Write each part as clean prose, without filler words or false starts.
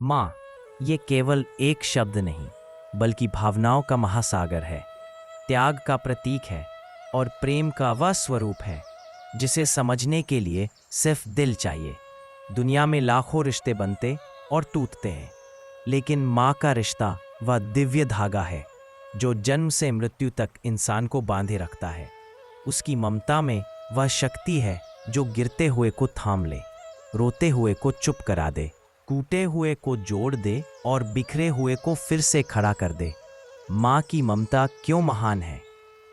माँ, ये केवल एक शब्द नहीं, बल्कि भावनाओं का महासागर है, त्याग का प्रतीक है और प्रेम का वह स्वरूप है जिसे समझने के लिए सिर्फ दिल चाहिए। दुनिया में लाखों रिश्ते बनते और टूटते हैं, लेकिन माँ का रिश्ता वह दिव्य धागा है जो जन्म से मृत्यु तक इंसान को बांधे रखता है। उसकी ममता में वह शक्ति है जो गिरते हुए को थाम ले, रोते हुए को चुप करा दे, टूटे हुए को जोड़ दे और बिखरे हुए को फिर से खड़ा कर दे। माँ की ममता क्यों महान है,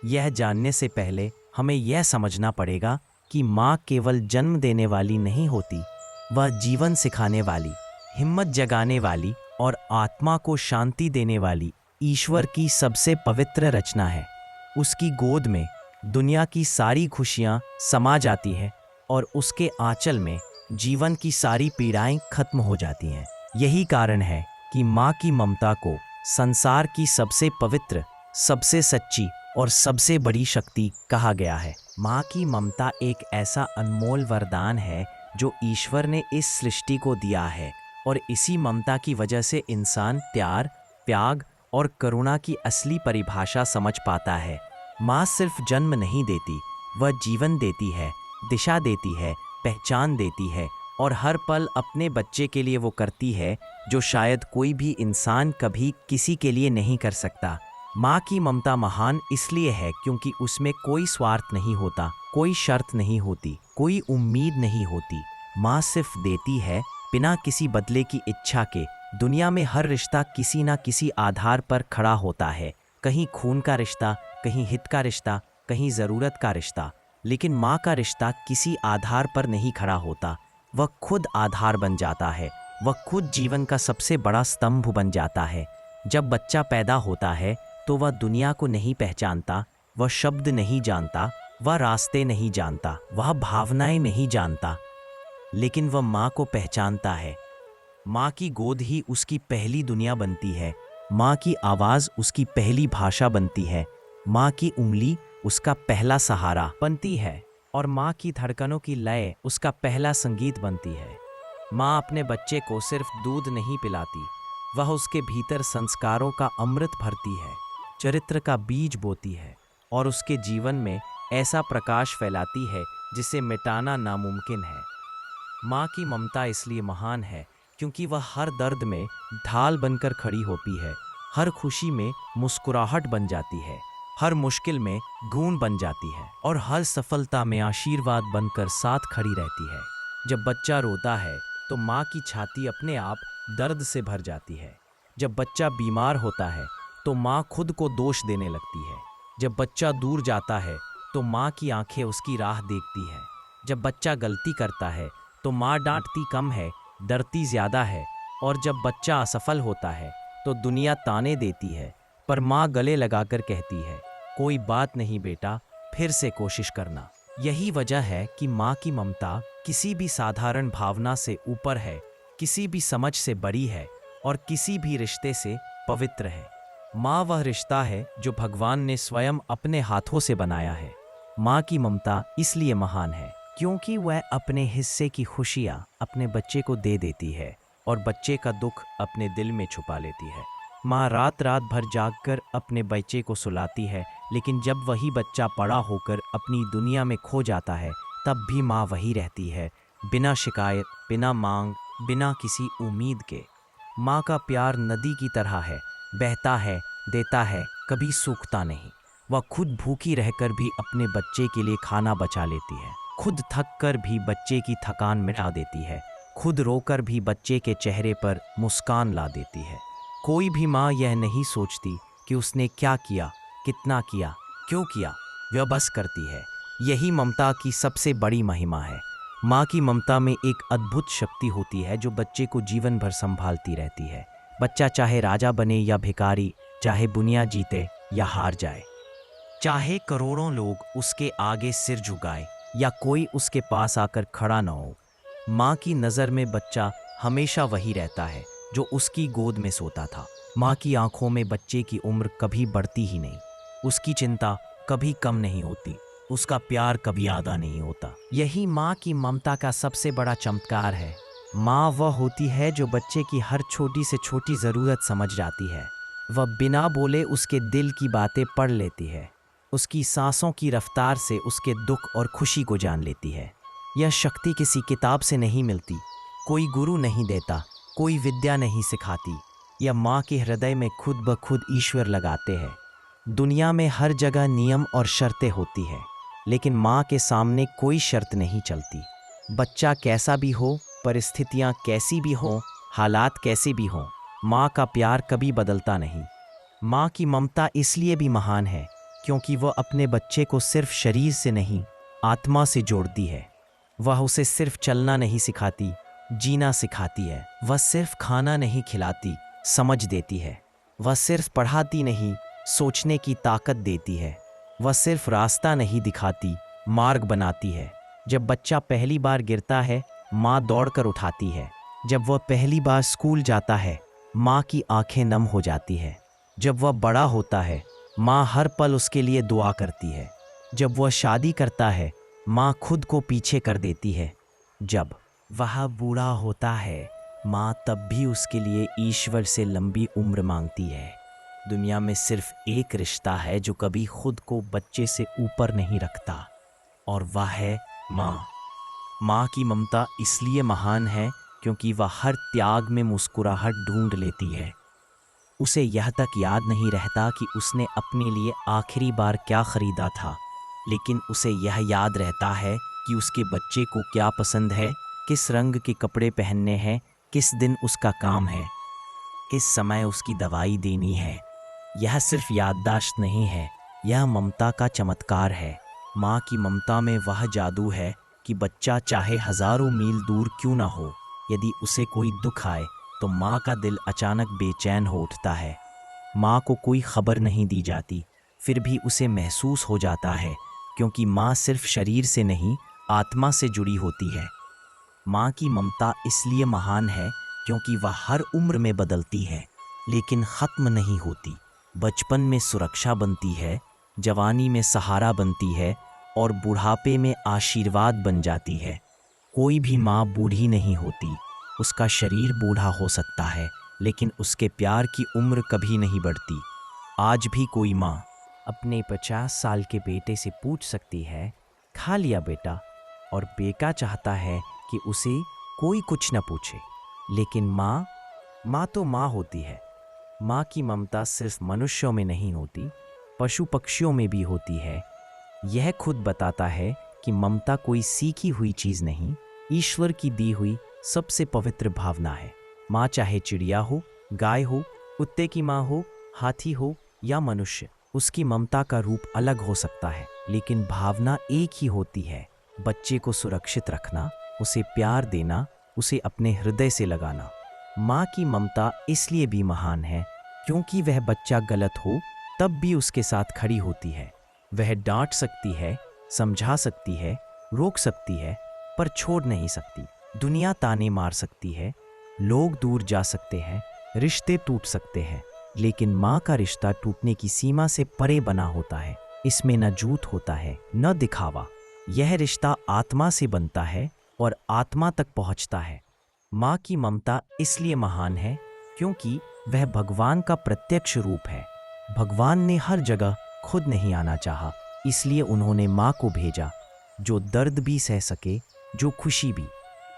यह जानने से पहले हमें यह समझना पड़ेगा कि माँ केवल जन्म देने वाली नहीं होती, वह जीवन सिखाने वाली, हिम्मत जगाने वाली और आत्मा को शांति देने वाली ईश्वर की सबसे पवित्र रचना है। उसकी गोद में दुनिया की सारी खुशियाँ समा जाती हैं और उसके आंचल में जीवन की सारी पीड़ाएं खत्म हो जाती हैं। यही कारण है कि माँ की ममता को संसार की सबसे पवित्र, सबसे सच्ची और सबसे बड़ी शक्ति कहा गया है। माँ की ममता एक ऐसा अनमोल वरदान है जो ईश्वर ने इस सृष्टि को दिया है, और इसी ममता की वजह से इंसान प्यार, त्याग और करुणा की असली परिभाषा समझ पाता है। माँ सिर्फ जन्म नहीं देती, वह जीवन देती है, दिशा देती है, पहचान देती है और हर पल अपने बच्चे के लिए वो करती है जो शायद कोई भी इंसान कभी किसी के लिए नहीं कर सकता। माँ की ममता महान इसलिए है क्योंकि उसमें कोई स्वार्थ नहीं होता, कोई शर्त नहीं होती, कोई उम्मीद नहीं होती। माँ सिर्फ देती है बिना किसी बदले की इच्छा के। दुनिया में हर रिश्ता किसी ना किसी आधार पर खड़ा होता है, कहीं खून का रिश्ता, कहीं हित का रिश्ता, कहीं ज़रूरत का रिश्ता। लेकिन माँ का रिश्ता किसी आधार पर नहीं खड़ा होता, वह खुद आधार बन जाता है, वह खुद जीवन का सबसे बड़ा स्तंभ बन जाता है। जब बच्चा पैदा होता है तो वह दुनिया को नहीं पहचानता, वह शब्द नहीं जानता, वह रास्ते नहीं जानता, वह भावनाएं नहीं जानता, लेकिन वह माँ को पहचानता है। माँ की गोद ही उसकी पहली दुनिया बनती है, माँ की आवाज़ उसकी पहली भाषा बनती है, माँ की उंगली उसका पहला सहारा बनती है और माँ की धड़कनों की लय उसका पहला संगीत बनती है। माँ अपने बच्चे को सिर्फ दूध नहीं पिलाती, वह उसके भीतर संस्कारों का अमृत भरती है, चरित्र का बीज बोती है और उसके जीवन में ऐसा प्रकाश फैलाती है जिसे मिटाना नामुमकिन है। माँ की ममता इसलिए महान है क्योंकि वह हर दर्द में ढाल बनकर खड़ी होती है, हर खुशी में मुस्कुराहट बन जाती है, हर मुश्किल में गूंज बन जाती है और हर सफलता में आशीर्वाद बनकर साथ खड़ी रहती है। जब बच्चा रोता है तो माँ की छाती अपने आप दर्द से भर जाती है। जब बच्चा बीमार होता है तो माँ खुद को दोष देने लगती है। जब बच्चा दूर जाता है तो माँ की आंखें उसकी राह देखती है। जब बच्चा गलती करता है तो माँ डांटती कम है, डरती ज्यादा है, और जब बच्चा असफल होता है तो दुनिया ताने देती है, पर माँ गले लगाकर कहती है, कोई बात नहीं बेटा, फिर से कोशिश करना। यही वजह है कि माँ की ममता किसी भी साधारण भावना से ऊपर है, किसी भी समझ से बड़ी है और किसी भी रिश्ते से पवित्र है। माँ वह रिश्ता है जो भगवान ने स्वयं अपने हाथों से बनाया है। माँ की ममता इसलिए महान है क्योंकि वह अपने हिस्से की खुशियाँ अपने बच्चे को दे देती है और बच्चे का दुख अपने दिल में छुपा लेती है। माँ रात रात भर जागकर अपने बच्चे को सुलाती है, लेकिन जब वही बच्चा बड़ा होकर अपनी दुनिया में खो जाता है तब भी माँ वही रहती है, बिना शिकायत, बिना मांग, बिना किसी उम्मीद के। माँ का प्यार नदी की तरह है, बहता है, देता है, कभी सूखता नहीं। वह खुद भूखी रहकर भी अपने बच्चे के लिए खाना बचा लेती है, खुद थक कर भी बच्चे की थकान मिटा देती है, खुद रोकर भी बच्चे के चेहरे पर मुस्कान ला देती है। कोई भी माँ यह नहीं सोचती कि उसने क्या किया, कितना किया, क्यों किया, वह बस करती है। यही ममता की सबसे बड़ी महिमा है। माँ की ममता में एक अद्भुत शक्ति होती है जो बच्चे को जीवन भर संभालती रहती है। बच्चा चाहे राजा बने या भिखारी, चाहे दुनिया जीते या हार जाए, चाहे करोड़ों लोग उसके आगे सिर झुकाए या कोई उसके पास आकर खड़ा न हो, माँ की नज़र में बच्चा हमेशा वही रहता है जो उसकी गोद में सोता था। माँ की आंखों में बच्चे की उम्र कभी बढ़ती ही नहीं, उसकी चिंता कभी कम नहीं होती, उसका प्यार कभी आधा नहीं होता। यही माँ की ममता का सबसे बड़ा चमत्कार है। माँ वह होती है जो बच्चे की हर छोटी से छोटी ज़रूरत समझ जाती है। वह बिना बोले उसके दिल की बातें पढ़ लेती है। उसकी सांसों की रफ्तार से उसके दुख और खुशी को जान लेती है। यह शक्ति किसी किताब से नहीं मिलती, कोई गुरु नहीं देता, कोई विद्या नहीं सिखाती। यह माँ के हृदय में खुद ब खुद ईश्वर लगाते हैं। दुनिया में हर जगह नियम और शर्तें होती है, लेकिन माँ के सामने कोई शर्त नहीं चलती। बच्चा कैसा भी हो, परिस्थितियाँ कैसी भी हों, हालात कैसे भी हों, माँ का प्यार कभी बदलता नहीं। माँ की ममता इसलिए भी महान है क्योंकि वह अपने बच्चे को सिर्फ शरीर से नहीं, आत्मा से जोड़ती है। वह उसे सिर्फ चलना नहीं सिखाती, जीना सिखाती है। वह सिर्फ खाना नहीं खिलाती, समझ देती है। वह सिर्फ पढ़ाती नहीं, सोचने की ताकत देती है। वह सिर्फ रास्ता नहीं दिखाती, मार्ग बनाती है। जब बच्चा पहली बार गिरता है, माँ दौड़कर उठाती है। जब वह पहली बार स्कूल जाता है, माँ की आंखें नम हो जाती है। जब वह बड़ा होता है, माँ हर पल उसके लिए दुआ करती है। जब वह शादी करता है, माँ खुद को पीछे कर देती है। जब वह बूढ़ा होता है, माँ तब भी उसके लिए ईश्वर से लंबी उम्र मांगती है। दुनिया में सिर्फ एक रिश्ता है जो कभी खुद को बच्चे से ऊपर नहीं रखता, और वह है माँ। माँ की ममता इसलिए महान है क्योंकि वह हर त्याग में मुस्कुराहट ढूंढ लेती है। उसे यह तक याद नहीं रहता कि उसने अपने लिए आखिरी बार क्या खरीदा था, लेकिन उसे यह याद रहता है कि उसके बच्चे को क्या पसंद है, किस रंग के कपड़े पहनने हैं, किस दिन उसका काम है, किस समय उसकी दवाई देनी है। यह सिर्फ याददाश्त नहीं है, यह ममता का चमत्कार है। माँ की ममता में वह जादू है कि बच्चा चाहे हजारों मील दूर क्यों ना हो, यदि उसे कोई दुख आए तो माँ का दिल अचानक बेचैन हो उठता है। माँ को कोई खबर नहीं दी जाती, फिर भी उसे महसूस हो जाता है, क्योंकि माँ सिर्फ शरीर से नहीं, आत्मा से जुड़ी होती है। माँ की ममता इसलिए महान है क्योंकि वह हर उम्र में बदलती है, लेकिन ख़त्म नहीं होती। बचपन में सुरक्षा बनती है, जवानी में सहारा बनती है, और बुढ़ापे में आशीर्वाद बन जाती है। कोई भी माँ बूढ़ी नहीं होती। उसका शरीर बूढ़ा हो सकता है, लेकिन उसके प्यार की उम्र कभी नहीं बढ़ती। आज भी कोई माँ अपने 50 साल के बेटे से पूछ सकती है, खा लिया बेटा, और बेटा चाहता है कि उसे कोई कुछ न पूछे। लेकिन माँ तो माँ होती है। माँ की ममता सिर्फ मनुष्यों में नहीं होती, पशु पक्षियों में भी होती है। यह खुद बताता है कि ममता कोई सीखी हुई चीज़ नहीं, ईश्वर की दी हुई सबसे पवित्र भावना है। माँ चाहे चिड़िया हो, गाय हो, कुत्ते की माँ हो, हाथी हो या मनुष्य, उसकी ममता का रूप अलग हो सकता है, लेकिन भावना एक ही होती है। बच्चे को सुरक्षित रखना, उसे प्यार देना, उसे अपने हृदय से लगाना। माँ की ममता इसलिए भी महान है क्योंकि वह बच्चा गलत हो तब भी उसके साथ खड़ी होती है। वह डांट सकती है, समझा सकती है, रोक सकती है, पर छोड़ नहीं सकती। दुनिया ताने मार सकती है, लोग दूर जा सकते हैं, रिश्ते टूट सकते हैं, लेकिन माँ का रिश्ता टूटने की सीमा से परे बना होता है। इसमें न झूठ होता है, न दिखावा। यह रिश्ता आत्मा से बनता है और आत्मा तक पहुँचता है। माँ की ममता इसलिए महान है क्योंकि वह भगवान का प्रत्यक्ष रूप है। भगवान ने हर जगह खुद नहीं आना चाहा, इसलिए उन्होंने माँ को भेजा, जो दर्द भी सह सके, जो खुशी भी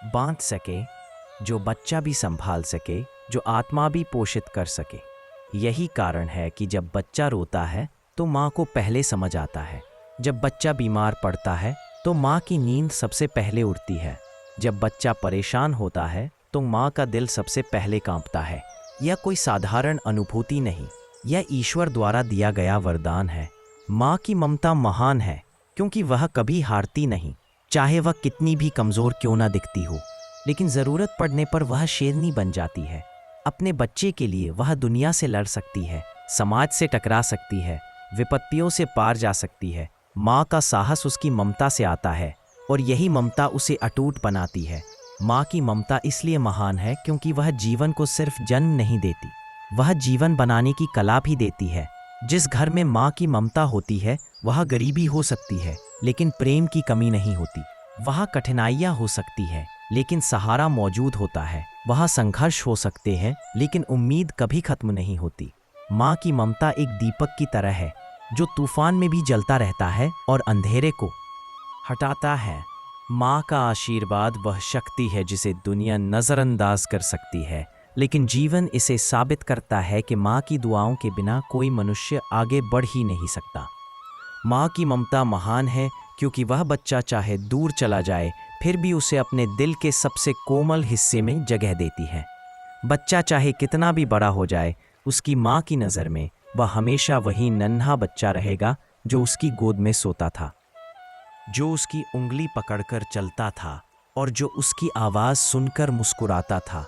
बांट सके, जो बच्चा भी संभाल सके, जो आत्मा भी पोषित कर सके। यही कारण है कि जब बच्चा रोता है तो माँ को पहले समझ आता है। जब बच्चा बीमार पड़ता है तो माँ की नींद सबसे पहले उड़ती है। जब बच्चा परेशान होता है तो माँ का दिल सबसे पहले कांपता है। यह कोई साधारण अनुभूति नहीं, यह ईश्वर द्वारा दिया गया वरदान है। माँ की ममता महान है क्योंकि वह कभी हारती नहीं, चाहे वह कितनी भी कमज़ोर क्यों ना दिखती हो। लेकिन ज़रूरत पड़ने पर वह शेरनी बन जाती है। अपने बच्चे के लिए वह दुनिया से लड़ सकती है, समाज से टकरा सकती है, विपत्तियों से पार जा सकती है। माँ का साहस उसकी ममता से आता है और यही ममता उसे अटूट बनाती है। माँ की ममता इसलिए महान है क्योंकि वह जीवन को सिर्फ जन्म नहीं देती, वह जीवन बनाने की कला भी देती है। जिस घर में माँ की ममता होती है वह गरीबी हो सकती है, लेकिन प्रेम की कमी नहीं होती। वहाँ कठिनाइयाँ हो सकती है, लेकिन सहारा मौजूद होता है। वहाँ संघर्ष हो सकते हैं, लेकिन उम्मीद कभी खत्म नहीं होती। माँ की ममता एक दीपक की तरह है जो तूफान में भी जलता रहता है और अंधेरे को हटाता है। माँ का आशीर्वाद वह शक्ति है जिसे दुनिया नज़रअंदाज कर सकती है, लेकिन जीवन इसे साबित करता है कि माँ की दुआओं के बिना कोई मनुष्य आगे बढ़ ही नहीं सकता। माँ की ममता महान है क्योंकि वह बच्चा चाहे दूर चला जाए फिर भी उसे अपने दिल के सबसे कोमल हिस्से में जगह देती है। बच्चा चाहे कितना भी बड़ा हो जाए, उसकी माँ की नज़र में वह हमेशा वही नन्हा बच्चा रहेगा जो उसकी गोद में सोता था, जो उसकी उंगली पकड़कर चलता था और जो उसकी आवाज़ सुनकर मुस्कुराता था।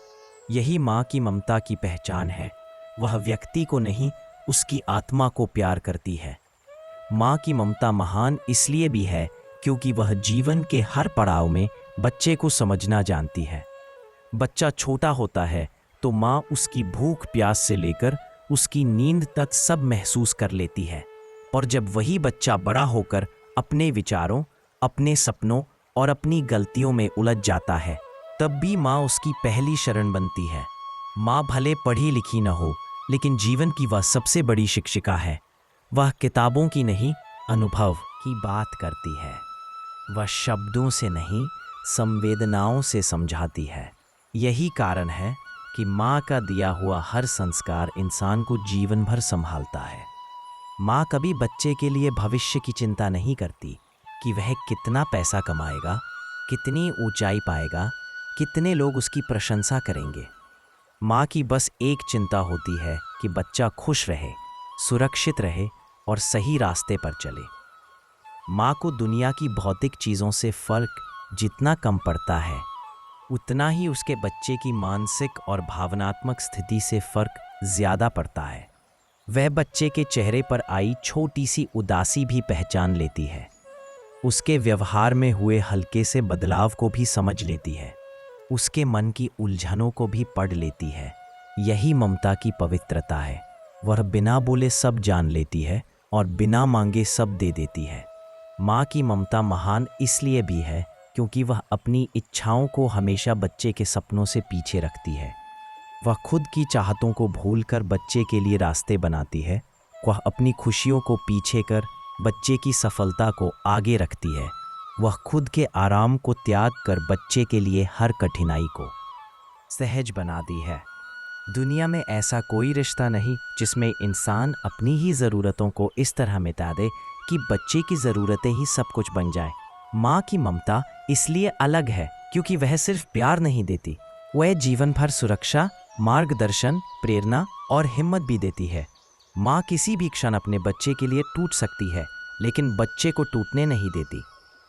यही माँ की ममता की पहचान है। वह व्यक्ति को नहीं, उसकी आत्मा को प्यार करती है। माँ की ममता महान इसलिए भी है क्योंकि वह जीवन के हर पड़ाव में बच्चे को समझना जानती है। बच्चा छोटा होता है तो माँ उसकी भूख प्यास से लेकर उसकी नींद तक सब महसूस कर लेती है, और जब वही बच्चा बड़ा होकर अपने विचारों, अपने सपनों और अपनी गलतियों में उलझ जाता है, तब भी माँ उसकी पहली शरण बनती है। माँ भले पढ़ी लिखी न हो, लेकिन जीवन की वह सबसे बड़ी शिक्षिका है। वह किताबों की नहीं, अनुभव की बात करती है। वह शब्दों से नहीं, संवेदनाओं से समझाती है। यही कारण है कि माँ का दिया हुआ हर संस्कार इंसान को जीवन भर संभालता है। माँ कभी बच्चे के लिए भविष्य की चिंता नहीं करती कि वह कितना पैसा कमाएगा, कितनी ऊंचाई पाएगा, कितने लोग उसकी प्रशंसा करेंगे। माँ की बस एक चिंता होती है कि बच्चा खुश रहे, सुरक्षित रहे और सही रास्ते पर चले। माँ को दुनिया की भौतिक चीज़ों से फर्क जितना कम पड़ता है, उतना ही उसके बच्चे की मानसिक और भावनात्मक स्थिति से फर्क ज़्यादा पड़ता है। वह बच्चे के चेहरे पर आई छोटी सी उदासी भी पहचान लेती है, उसके व्यवहार में हुए हल्के से बदलाव को भी समझ लेती है, उसके मन की उलझनों को भी पढ़ लेती है। यही ममता की पवित्रता है। वह बिना बोले सब जान लेती है और बिना मांगे सब दे देती है। माँ की ममता महान इसलिए भी है क्योंकि वह अपनी इच्छाओं को हमेशा बच्चे के सपनों से पीछे रखती है। वह खुद की चाहतों को भूलकर बच्चे के लिए रास्ते बनाती है। वह अपनी खुशियों को पीछे कर बच्चे की सफलता को आगे रखती है। वह खुद के आराम को त्याग कर बच्चे के लिए हर कठिनाई को सहज बनाती है। दुनिया में ऐसा कोई रिश्ता नहीं जिसमें इंसान अपनी ही ज़रूरतों को इस तरह मिटा दे कि बच्चे की ज़रूरतें ही सब कुछ बन जाए। माँ की ममता इसलिए अलग है क्योंकि वह सिर्फ प्यार नहीं देती, वह जीवन भर सुरक्षा, मार्गदर्शन, प्रेरणा और हिम्मत भी देती है। माँ किसी भी क्षण अपने बच्चे के लिए टूट सकती है, लेकिन बच्चे को टूटने नहीं देती।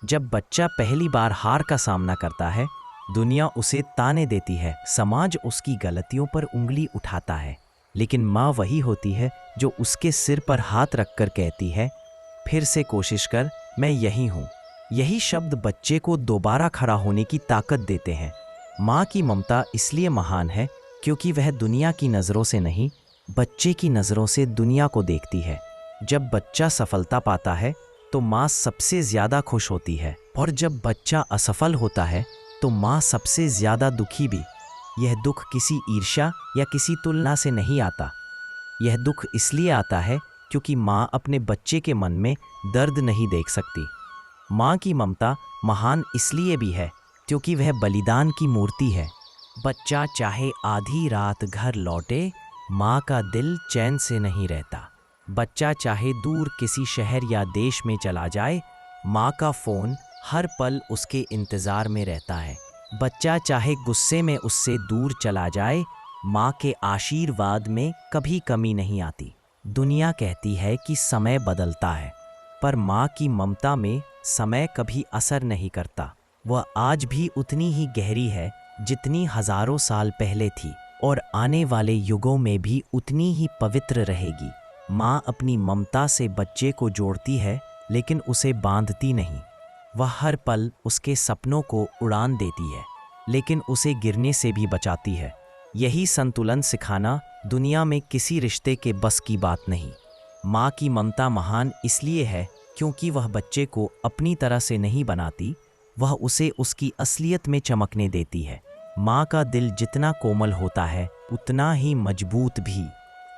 जब बच्चा पहली बार हार का सामना करता है, दुनिया उसे ताने देती है, समाज उसकी गलतियों पर उंगली उठाता है, लेकिन माँ वही होती है जो उसके सिर पर हाथ रखकर कहती है, फिर से कोशिश कर, मैं यही हूँ। यही शब्द बच्चे को दोबारा खड़ा होने की ताकत देते हैं। माँ की ममता इसलिए महान है क्योंकि वह दुनिया की नज़रों से नहीं, बच्चे की नज़रों से दुनिया को देखती है। जब बच्चा सफलता पाता है तो माँ सबसे ज़्यादा खुश होती है, और जब बच्चा असफल होता है तो माँ सबसे ज़्यादा दुखी भी। यह दुख किसी ईर्ष्या या किसी तुलना से नहीं आता। यह दुख इसलिए आता है क्योंकि माँ अपने बच्चे के मन में दर्द नहीं देख सकती। माँ की ममता महान इसलिए भी है क्योंकि वह बलिदान की मूर्ति है। बच्चा चाहे आधी रात घर लौटे, माँ का दिल चैन से नहीं रहता। बच्चा चाहे दूर किसी शहर या देश में चला जाए, माँ का फ़ोन हर पल उसके इंतज़ार में रहता है। बच्चा चाहे गुस्से में उससे दूर चला जाए, माँ के आशीर्वाद में कभी कमी नहीं आती। दुनिया कहती है कि समय बदलता है, पर माँ की ममता में समय कभी असर नहीं करता। वह आज भी उतनी ही गहरी है जितनी हज़ारों साल पहले थी, और आने वाले युगों में भी उतनी ही पवित्र रहेगी। माँ अपनी ममता से बच्चे को जोड़ती है, लेकिन उसे बांधती नहीं। वह हर पल उसके सपनों को उड़ान देती है, लेकिन उसे गिरने से भी बचाती है। यही संतुलन सिखाना दुनिया में किसी रिश्ते के बस की बात नहीं। माँ की ममता महान इसलिए है क्योंकि वह बच्चे को अपनी तरह से नहीं बनाती, वह उसे उसकी असलियत में चमकने देती है। माँ का दिल जितना कोमल होता है उतना ही मजबूत भी।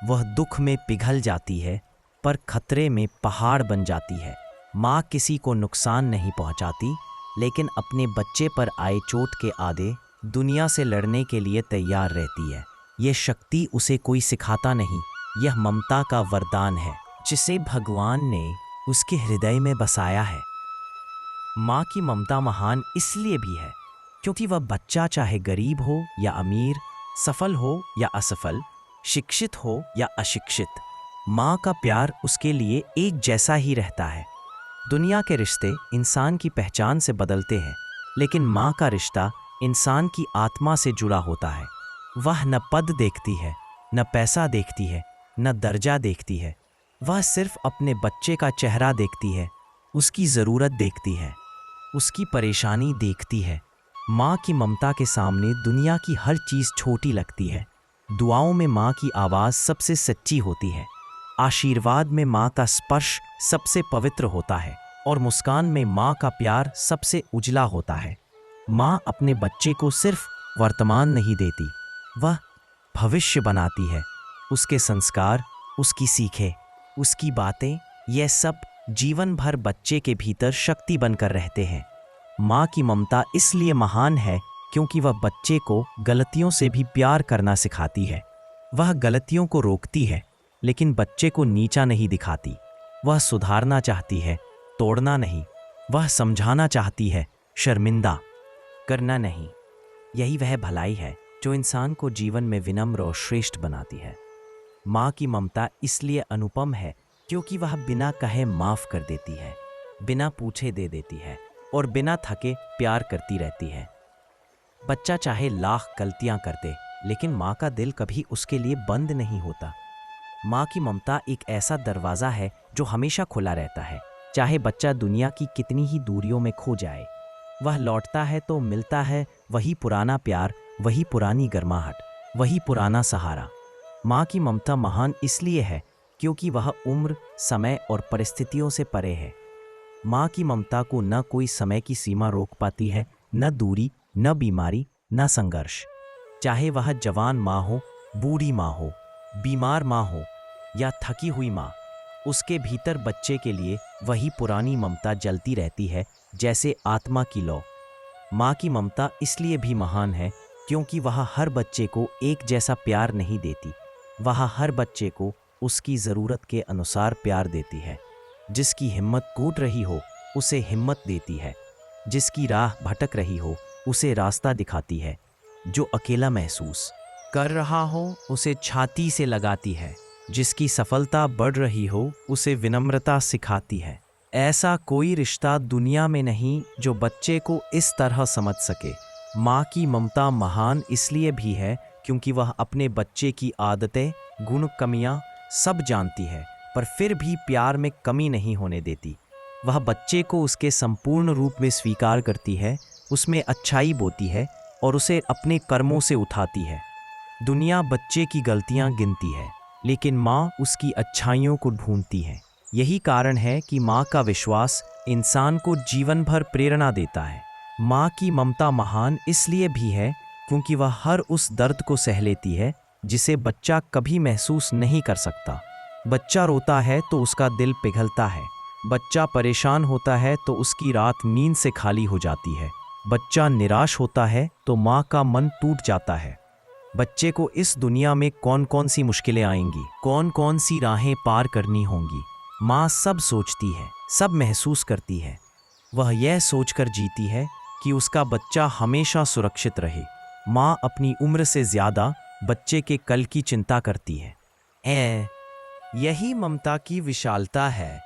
वह दुख में पिघल जाती है पर खतरे में पहाड़ बन जाती है। माँ किसी को नुकसान नहीं पहुँचाती, लेकिन अपने बच्चे पर आए चोट के आगे दुनिया से लड़ने के लिए तैयार रहती है। यह शक्ति उसे कोई सिखाता नहीं, यह ममता का वरदान है जिसे भगवान ने उसके हृदय में बसाया है। माँ की ममता महान इसलिए भी है क्योंकि वह बच्चा चाहे गरीब हो या अमीर, सफल हो या असफल, शिक्षित हो या अशिक्षित, माँ का प्यार उसके लिए एक जैसा ही रहता है। दुनिया के रिश्ते इंसान की पहचान से बदलते हैं, लेकिन माँ का रिश्ता इंसान की आत्मा से जुड़ा होता है। वह न पद देखती है, न पैसा देखती है, न दर्जा देखती है। वह सिर्फ अपने बच्चे का चेहरा देखती है, उसकी ज़रूरत देखती है, उसकी परेशानी देखती है। माँ की ममता के सामने दुनिया की हर चीज़ छोटी लगती है। दुआओं में माँ की आवाज़ सबसे सच्ची होती है, आशीर्वाद में माँ का स्पर्श सबसे पवित्र होता है और मुस्कान में माँ का प्यार सबसे उजला होता है। माँ अपने बच्चे को सिर्फ वर्तमान नहीं देती, वह भविष्य बनाती है। उसके संस्कार, उसकी सीखें, उसकी बातें, यह सब जीवन भर बच्चे के भीतर शक्ति बनकर रहते हैं। माँ की ममता इसलिए महान है क्योंकि वह बच्चे को गलतियों से भी प्यार करना सिखाती है। वह गलतियों को रोकती है, लेकिन बच्चे को नीचा नहीं दिखाती। वह सुधारना चाहती है, तोड़ना नहीं। वह समझाना चाहती है, शर्मिंदा करना नहीं। यही वह भलाई है जो इंसान को जीवन में विनम्र और श्रेष्ठ बनाती है। माँ की ममता इसलिए अनुपम है क्योंकि वह बिना कहे माफ़ कर देती है, बिना पूछे दे देती है और बिना थके प्यार करती रहती है। बच्चा चाहे लाख गलतियां कर दे, लेकिन माँ का दिल कभी उसके लिए बंद नहीं होता। माँ की ममता एक ऐसा दरवाज़ा है जो हमेशा खुला रहता है। चाहे बच्चा दुनिया की कितनी ही दूरियों में खो जाए, वह लौटता है तो मिलता है वही पुराना प्यार, वही पुरानी गर्माहट, वही पुराना सहारा। माँ की ममता महान इसलिए है क्योंकि वह उम्र, समय और परिस्थितियों से परे है। माँ की ममता को न कोई समय की सीमा रोक पाती है, न दूरी, न बीमारी, न संघर्ष। चाहे वह जवान माँ हो, बूढ़ी माँ हो, बीमार माँ हो या थकी हुई माँ, उसके भीतर बच्चे के लिए वही पुरानी ममता जलती रहती है, जैसे आत्मा की लौ। माँ की ममता इसलिए भी महान है क्योंकि वह हर बच्चे को एक जैसा प्यार नहीं देती। वह हर बच्चे को उसकी ज़रूरत के अनुसार प्यार देती है। जिसकी हिम्मत टूट रही हो उसे हिम्मत देती है, जिसकी राह भटक रही हो उसे रास्ता दिखाती है, जो अकेला महसूस कर रहा हो उसे छाती से लगाती है, जिसकी सफलता बढ़ रही हो उसे विनम्रता सिखाती है। ऐसा कोई रिश्ता दुनिया में नहीं जो बच्चे को इस तरह समझ सके। माँ की ममता महान इसलिए भी है क्योंकि वह अपने बच्चे की आदतें, गुण, कमियाँ सब जानती है, पर फिर भी प्यार में कमी नहीं होने देती। वह बच्चे को उसके संपूर्ण रूप में स्वीकार करती है, उसमें अच्छाई बोती है और उसे अपने कर्मों से उठाती है। दुनिया बच्चे की गलतियां गिनती है, लेकिन माँ उसकी अच्छाइयों को ढूंढती है। यही कारण है कि माँ का विश्वास इंसान को जीवन भर प्रेरणा देता है। माँ की ममता महान इसलिए भी है क्योंकि वह हर उस दर्द को सह लेती है जिसे बच्चा कभी महसूस नहीं कर सकता। बच्चा रोता है तो उसका दिल पिघलता है, बच्चा परेशान होता है तो उसकी रात नींद से खाली हो जाती है, बच्चा निराश होता है तो माँ का मन टूट जाता है। बच्चे को इस दुनिया में कौन कौन सी मुश्किलें आएंगी, कौन कौन सी राहें पार करनी होंगी, माँ सब सोचती है, सब महसूस करती है। वह यह सोचकर जीती है कि उसका बच्चा हमेशा सुरक्षित रहे। माँ अपनी उम्र से ज़्यादा बच्चे के कल की चिंता करती है। यही ममता की विशालता है।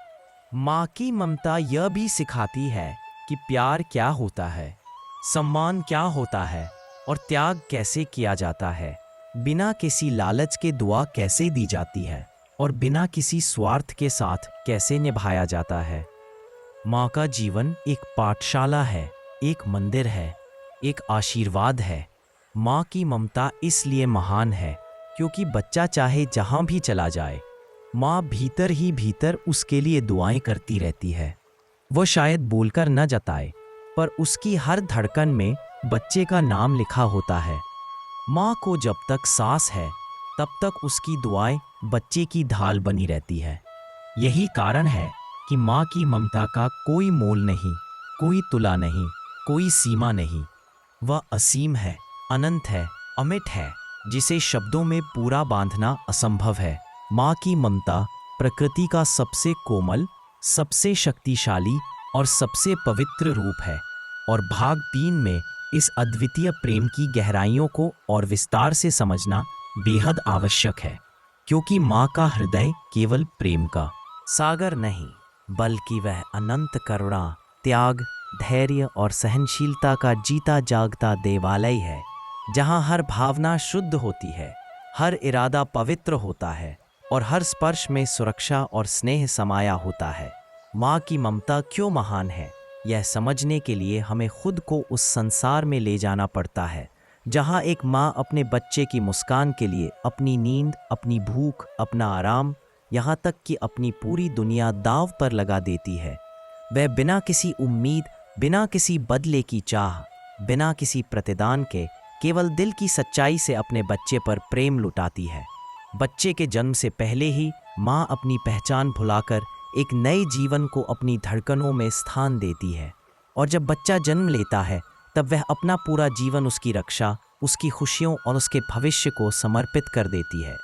माँ की ममता यह भी सिखाती है कि प्यार क्या होता है, सम्मान क्या होता है और त्याग कैसे किया जाता है। बिना किसी लालच के दुआ कैसे दी जाती है और बिना किसी स्वार्थ के साथ कैसे निभाया जाता है। माँ का जीवन एक पाठशाला है, एक मंदिर है, एक आशीर्वाद है। माँ की ममता इसलिए महान है क्योंकि बच्चा चाहे जहाँ भी चला जाए, माँ भीतर ही भीतर उसके लिए दुआएं करती रहती है। वो शायद बोलकर न जताए, पर उसकी हर धड़कन में बच्चे का नाम लिखा होता है। माँ को जब तक सांस है तब तक उसकी दुआएं बच्चे की ढाल बनी रहती है। यही कारण है कि माँ की ममता का कोई मोल नहीं, कोई तुला नहीं, कोई सीमा नहीं। वह असीम है, अनंत है, अमिट है, जिसे शब्दों में पूरा बांधना असंभव है। माँ की ममता प्रकृति का सबसे कोमल, सबसे शक्तिशाली और सबसे पवित्र रूप है। और भाग 3 में इस अद्वितीय प्रेम की गहराइयों को और विस्तार से समझना बेहद आवश्यक है, क्योंकि माँ का हृदय केवल प्रेम का सागर नहीं, बल्कि वह अनंत करुणा, त्याग, धैर्य और सहनशीलता का जीता जागता देवालय है, जहाँ हर भावना शुद्ध होती है, हर इरादा पवित्र होता है और हर स्पर्श में सुरक्षा और स्नेह समाया होता है। माँ की ममता क्यों महान है, यह समझने के लिए हमें खुद को उस संसार में ले जाना पड़ता है जहाँ एक माँ अपने बच्चे की मुस्कान के लिए अपनी नींद, अपनी भूख, अपना आराम, यहाँ तक कि अपनी पूरी दुनिया दांव पर लगा देती है। वह बिना किसी उम्मीद, बिना किसी बदले की चाह, बिना किसी प्रतिदान के केवल दिल की सच्चाई से अपने बच्चे पर प्रेम लुटाती है। बच्चे के जन्म से पहले ही माँ अपनी पहचान भुलाकर एक नए जीवन को अपनी धड़कनों में स्थान देती है, और जब बच्चा जन्म लेता है तब वह अपना पूरा जीवन उसकी रक्षा, उसकी खुशियों और उसके भविष्य को समर्पित कर देती है।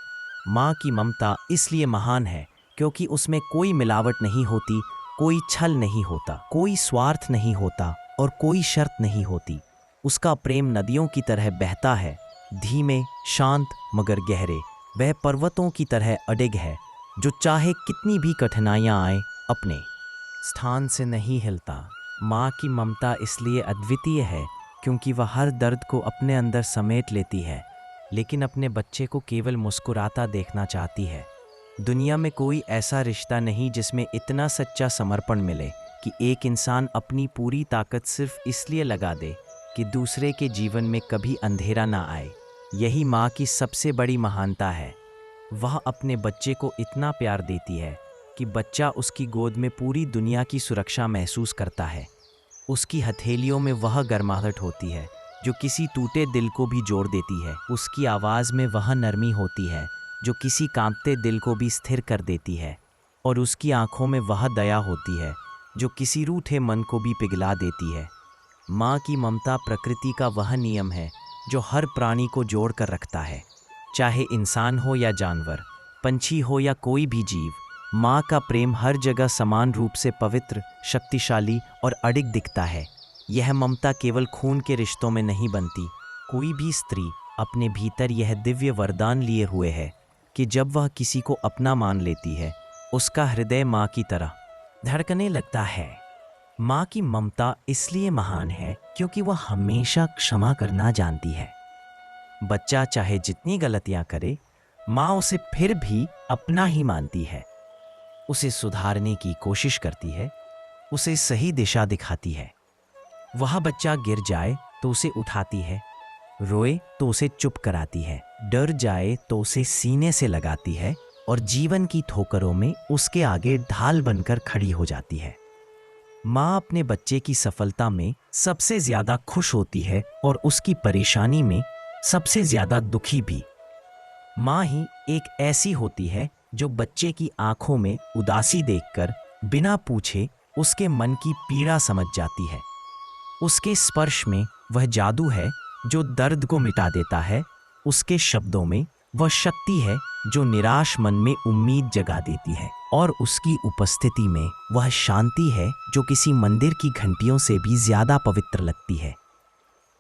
माँ की ममता इसलिए महान है क्योंकि उसमें कोई मिलावट नहीं होती, कोई छल नहीं होता, कोई स्वार्थ नहीं होता और कोई शर्त नहीं होती। उसका प्रेम नदियों की तरह बहता है, धीमे, शांत मगर गहरे। वह पर्वतों की तरह अडिग है, जो चाहे कितनी भी कठिनाइयाँ आए अपने स्थान से नहीं हिलता। माँ की ममता इसलिए अद्वितीय है क्योंकि वह हर दर्द को अपने अंदर समेट लेती है, लेकिन अपने बच्चे को केवल मुस्कुराता देखना चाहती है। दुनिया में कोई ऐसा रिश्ता नहीं जिसमें इतना सच्चा समर्पण मिले कि एक इंसान अपनी पूरी ताकत सिर्फ इसलिए लगा दे कि दूसरे के जीवन में कभी अंधेरा ना आए। यही माँ की सबसे बड़ी महानता है। वह अपने बच्चे को इतना प्यार देती है कि बच्चा उसकी गोद में पूरी दुनिया की सुरक्षा महसूस करता है। उसकी हथेलियों में वह गर्माहट होती है जो किसी टूटे दिल को भी जोड़ देती है। उसकी आवाज़ में वह नरमी होती है जो किसी कांपते दिल को भी स्थिर कर देती है। और उसकी आंखों में वह दया होती है जो किसी रूठे मन को भी पिघला देती है। माँ की ममता प्रकृति का वह नियम है जो हर प्राणी को जोड़ कर रखता है, चाहे इंसान हो या जानवर, पंछी हो या कोई भी जीव। माँ का प्रेम हर जगह समान रूप से पवित्र, शक्तिशाली और अडिग दिखता है। यह ममता केवल खून के रिश्तों में नहीं बनती। कोई भी स्त्री अपने भीतर यह दिव्य वरदान लिए हुए है कि जब वह किसी को अपना मान लेती है, उसका हृदय माँ की तरह धड़कने लगता है। माँ की ममता इसलिए महान है क्योंकि वह हमेशा क्षमा करना जानती है। बच्चा चाहे जितनी गलतियां करे, माँ उसे फिर भी अपना ही मानती है। उसे सुधारने की कोशिश करती है, उसे सही दिशा दिखाती है। वह बच्चा गिर जाए तो उसे उठाती है, रोए तो उसे चुप कराती है, डर जाए तो उसे सीने से लगाती है और जीवन की ठोकरों में उसके आगे ढाल बनकर खड़ी हो जाती है। माँ अपने बच्चे की सफलता में सबसे ज्यादा खुश होती है और उसकी परेशानी में सबसे ज्यादा दुखी भी। माँ ही एक ऐसी होती है जो बच्चे की आंखों में उदासी देखकर बिना पूछे उसके मन की पीड़ा समझ जाती है। उसके स्पर्श में वह जादू है जो दर्द को मिटा देता है। उसके शब्दों में वह शक्ति है जो निराश मन में उम्मीद जगा देती है, और उसकी उपस्थिति में वह शांति है जो किसी मंदिर की घंटियों से भी ज्यादा पवित्र लगती है।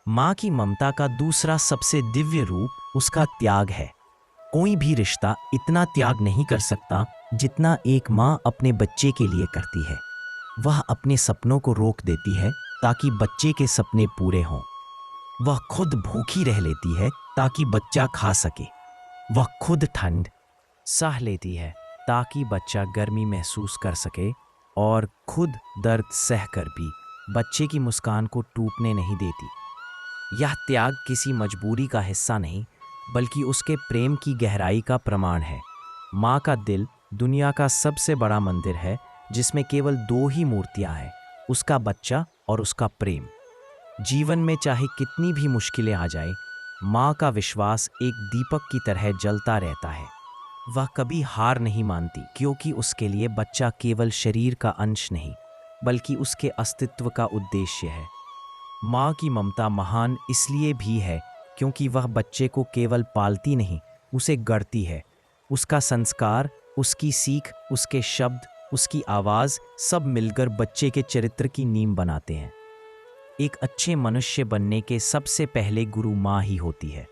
माँ की ममता का दूसरा सबसे दिव्य रूप उसका त्याग है। कोई भी रिश्ता इतना त्याग नहीं कर सकता जितना एक माँ अपने बच्चे के लिए करती है। वह अपने सपनों को रोक देती है ताकि बच्चे के सपने पूरे हों। वह खुद भूखी रह लेती है ताकि बच्चा खा सके। वह खुद ठंड सह लेती है ताकि बच्चा गर्मी महसूस कर सके, और खुद दर्द सहकर भी बच्चे की मुस्कान को टूटने नहीं देती। यह त्याग किसी मजबूरी का हिस्सा नहीं, बल्कि उसके प्रेम की गहराई का प्रमाण है। माँ का दिल दुनिया का सबसे बड़ा मंदिर है जिसमें केवल 2 ही मूर्तियाँ हैं, उसका बच्चा और उसका प्रेम। जीवन में चाहे कितनी भी मुश्किलें आ जाए, माँ का विश्वास एक दीपक की तरह जलता रहता है। वह कभी हार नहीं मानती, क्योंकि उसके लिए बच्चा केवल शरीर का अंश नहीं, बल्कि उसके अस्तित्व का उद्देश्य है। माँ की ममता महान इसलिए भी है क्योंकि वह बच्चे को केवल पालती नहीं, उसे गढ़ती है। उसका संस्कार, उसकी सीख, उसके शब्द, उसकी आवाज़ सब मिलकर बच्चे के चरित्र की नींव बनाते हैं। एक अच्छे मनुष्य बनने के सबसे पहले गुरु माँ ही होती है।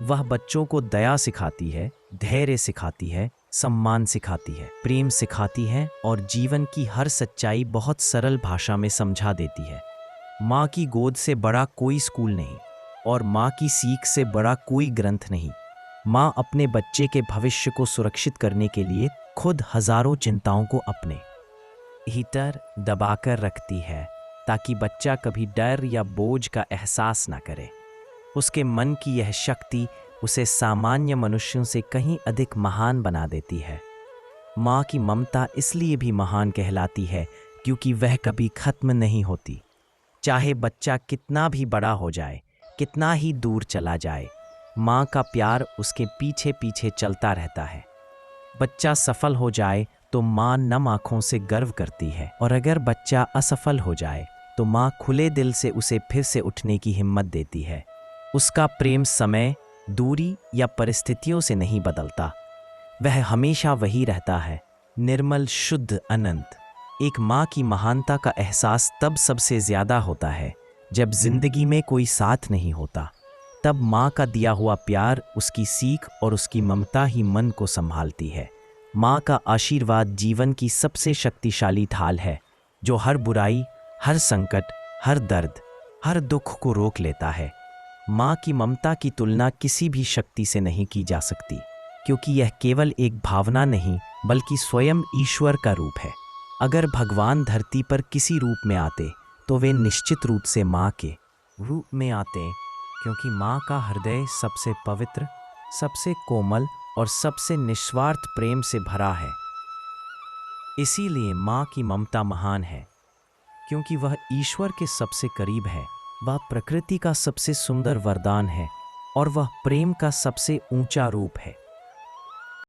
वह बच्चों को दया सिखाती है, धैर्य सिखाती है, सम्मान सिखाती है, प्रेम सिखाती है और जीवन की हर सच्चाई बहुत सरल भाषा में समझा देती है। माँ की गोद से बड़ा कोई स्कूल नहीं और माँ की सीख से बड़ा कोई ग्रंथ नहीं। माँ अपने बच्चे के भविष्य को सुरक्षित करने के लिए खुद हजारों चिंताओं को अपने भीतर दबाकर रखती है, ताकि बच्चा कभी डर या बोझ का एहसास ना करे। उसके मन की यह शक्ति उसे सामान्य मनुष्यों से कहीं अधिक महान बना देती है। माँ की ममता इसलिए भी महान कहलाती है क्योंकि वह कभी खत्म नहीं होती। चाहे बच्चा कितना भी बड़ा हो जाए, कितना ही दूर चला जाए, माँ का प्यार उसके पीछे पीछे चलता रहता है। बच्चा सफल हो जाए तो माँ नम आँखों से गर्व करती है, और अगर बच्चा असफल हो जाए तो माँ खुले दिल से उसे फिर से उठने की हिम्मत देती है। उसका प्रेम समय, दूरी या परिस्थितियों से नहीं बदलता। वह हमेशा वही रहता है, निर्मल, शुद्ध, अनंत। एक माँ की महानता का एहसास तब सबसे ज्यादा होता है जब जिंदगी में कोई साथ नहीं होता। तब माँ का दिया हुआ प्यार, उसकी सीख और उसकी ममता ही मन को संभालती है। माँ का आशीर्वाद जीवन की सबसे शक्तिशाली ढाल है, जो हर बुराई, हर संकट, हर दर्द, हर दुख को रोक लेता है। माँ की ममता की तुलना किसी भी शक्ति से नहीं की जा सकती, क्योंकि यह केवल एक भावना नहीं, बल्कि स्वयं ईश्वर का रूप है। अगर भगवान धरती पर किसी रूप में आते तो वे निश्चित रूप से माँ के रूप में आते, क्योंकि माँ का हृदय सबसे पवित्र, सबसे कोमल और सबसे निस्वार्थ प्रेम से भरा है। इसीलिए माँ की ममता महान है, क्योंकि वह ईश्वर के सबसे करीब है, वह प्रकृति का सबसे सुंदर वरदान है और वह प्रेम का सबसे ऊंचा रूप है।